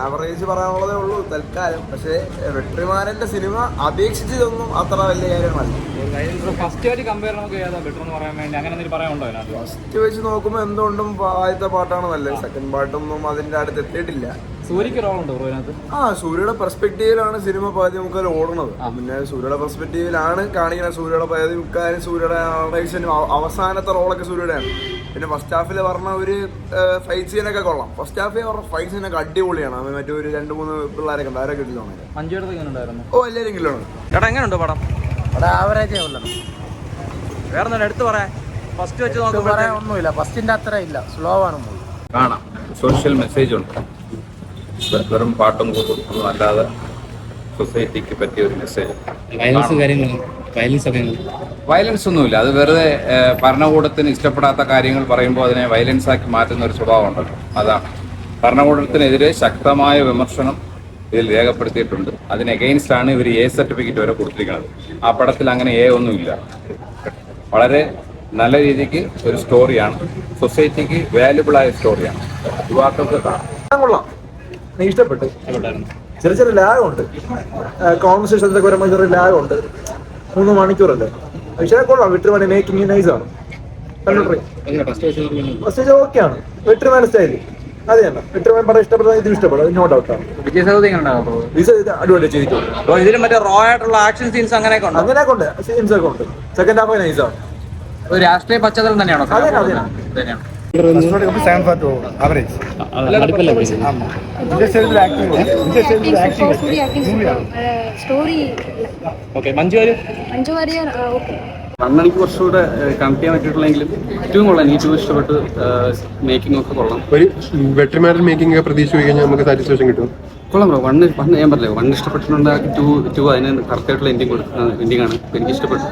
Average പറയാനുള്ളതേ ഉള്ളൂ തൽക്കാലം. പക്ഷേ വെട്രിമാരന്റെ സിനിമ അപേക്ഷിച്ച് ഇതൊന്നും അത്ര വലിയ കാര്യങ്ങളല്ല. ഫസ്റ്റ് വെച്ച് നോക്കുമ്പോൾ എന്തുകൊണ്ടും ആദ്യത്തെ പാട്ടാണ് നല്ലത്. സെക്കൻഡ് പാട്ടൊന്നും അതിന്റെ അടുത്ത് എത്തിയിട്ടില്ല. സൂര്യക്ക് റോളുണ്ടോ അതിനകത്ത്? സൂര്യയുടെ പെർസ്പെക്റ്റീവിലാണ് സിനിമ പകുതി മുക്കാൽ ഓടുന്നത്. പിന്നെ സൂര്യയുടെ പെർസ്പെക്റ്റീവിലാണ് കാണിക്കുന്നത്. സൂര്യയുടെ പകുതി മുക്കാലും സൂര്യയുടെ അവസാനത്തെ റോളൊക്കെ സൂര്യയുടെയാണ്. പിന്നെ ഫസ്റ്റ് ഹാഫിൽ പറഞ്ഞ ഒരു ഫൈറ്റ് സീനൊക്കെ കൊള്ളാം. ഫസ്റ്റ് ഹാഫിൽ പറഞ്ഞ ഫൈറ്റ് സീനൊക്കെ അടിപൊളിയാണ്. മറ്റേ ഒരു 2-3 പിള്ളേരൊക്കെ ഉണ്ട്, അവരൊക്കെ കിട്ടിയിട്ടുണ്ട്. എല്ലാവരും കില്ലാണ്. ചേട്ടാ എങ്ങനെയുണ്ട് പടം? ആവറേജേ ഉള്ളത്. വേറെ എടുത്ത് പറയാം. ഫസ്റ്റ് വെച്ച് നോക്കുമ്പോൾ പറയാൻ ഒന്നുമില്ല. ഫസ്റ്റിന്റെ അത്ര ഇല്ല, സ്ലോ ആണ്. കാണാം. സോഷ്യൽ മെസ്സേജ് ഉണ്ട്. വെറും പാട്ടും കൂട്ടും അല്ലാതെ സൊസൈറ്റിക്ക് പറ്റിയ ഒരു മെസ്സേജ്. വയലൻസ് ഒന്നുമില്ല. അത് വെറുതെ ഭരണകൂടത്തിന് ഇഷ്ടപ്പെടാത്ത കാര്യങ്ങൾ പറയുമ്പോൾ അതിനെ വയലൻസ് ആക്കി മാറ്റുന്ന ഒരു സ്വഭാവം ഉണ്ടല്ലോ, അതാണ്. ഭരണകൂടത്തിനെതിരെ ശക്തമായ വിമർശനം ഇതിൽ രേഖപ്പെടുത്തിയിട്ടുണ്ട്. അതിന് എഗെയിൻസ്റ്റ് ആണ് ഇവർ എ സർട്ടിഫിക്കറ്റ് വരെ കൊടുത്തിരിക്കുന്നത്. ആ പടത്തിൽ അങ്ങനെ എ ഒന്നുമില്ല. വളരെ നല്ല രീതിക്ക് ഒരു സ്റ്റോറിയാണ്. സൊസൈറ്റിക്ക് വാല്യുബിൾ ആയ സ്റ്റോറിയാണ്. യുവാക്കൾക്ക് കൊള്ളാം, എനിക്ക് ഇഷ്ടപ്പെട്ടു. ചെറിയ ചെറിയ ലാഗുണ്ട്, കോൺവെർസേഷൻസൊക്കെ വരുമ്പോൾ ചെറിയ ലാഗുണ്ട്. 3 മണിക്കൂറല്ലേ, പക്ഷേ കൊള്ളാം. വെട്രിമാൻ മേക്കിംഗ് നൈസാണ്. ഫസ്റ്റ് ഓക്കെയാണ്. വെട്രിമാൻ സ്റ്റൈല് അത് തന്നെ. വെട്രിമാൻ പടം ഇഷ്ടപ്പെടുന്ന ഇത് ഇഷ്ടപ്പെടും, നോ ഡൗട്ടാണ്. അടിപൊളി ചെയ്തിട്ടുണ്ട്. ഇതിലും മറ്റേ റോ ആയിട്ടുള്ള ആക്ഷൻ സീൻസ് അങ്ങനെയൊക്കെ ഉണ്ട്. അങ്ങനെയൊക്കെ ഉണ്ട്, സീൻസ് ഒക്കെ ഉണ്ട്. സെക്കൻഡ് ഹാഫ് നൈസാണ്. ഒരു രാഷ്ട്രീയ പശ്ചാത്തലം തന്നെയാണോ? മണ്ണെനിക്ക് കുറച്ചുകൂടെ കണക്ട് ചെയ്യാൻ പറ്റിയിട്ടുള്ളെങ്കിലും ഏറ്റവും കൊള്ളാം. എനിക്ക് ഏറ്റവും ഇഷ്ടപ്പെട്ട് മേക്കിംഗ് ഒക്കെ കൊള്ളാം. ഒരു വെട്രിമാരൻ മേക്കിംഗ് ഒക്കെ പ്രതീക്ഷ കഴിഞ്ഞാൽ നമുക്ക് സാറ്റിസ്ഫാക്ഷൻ കിട്ടും. കൊള്ളാം ബ്രോ. വണ്ണ് ഞാൻ പറഞ്ഞില്ലേ, 1 ഇഷ്ടപ്പെട്ടിട്ടുണ്ട്. 2 അതിന് കറക്റ്റായിട്ടുള്ള എൻഡിങ് കൊടുക്കുന്ന എൻഡിങ് ആണ്. എനിക്ക് ഇഷ്ടപ്പെട്ടു.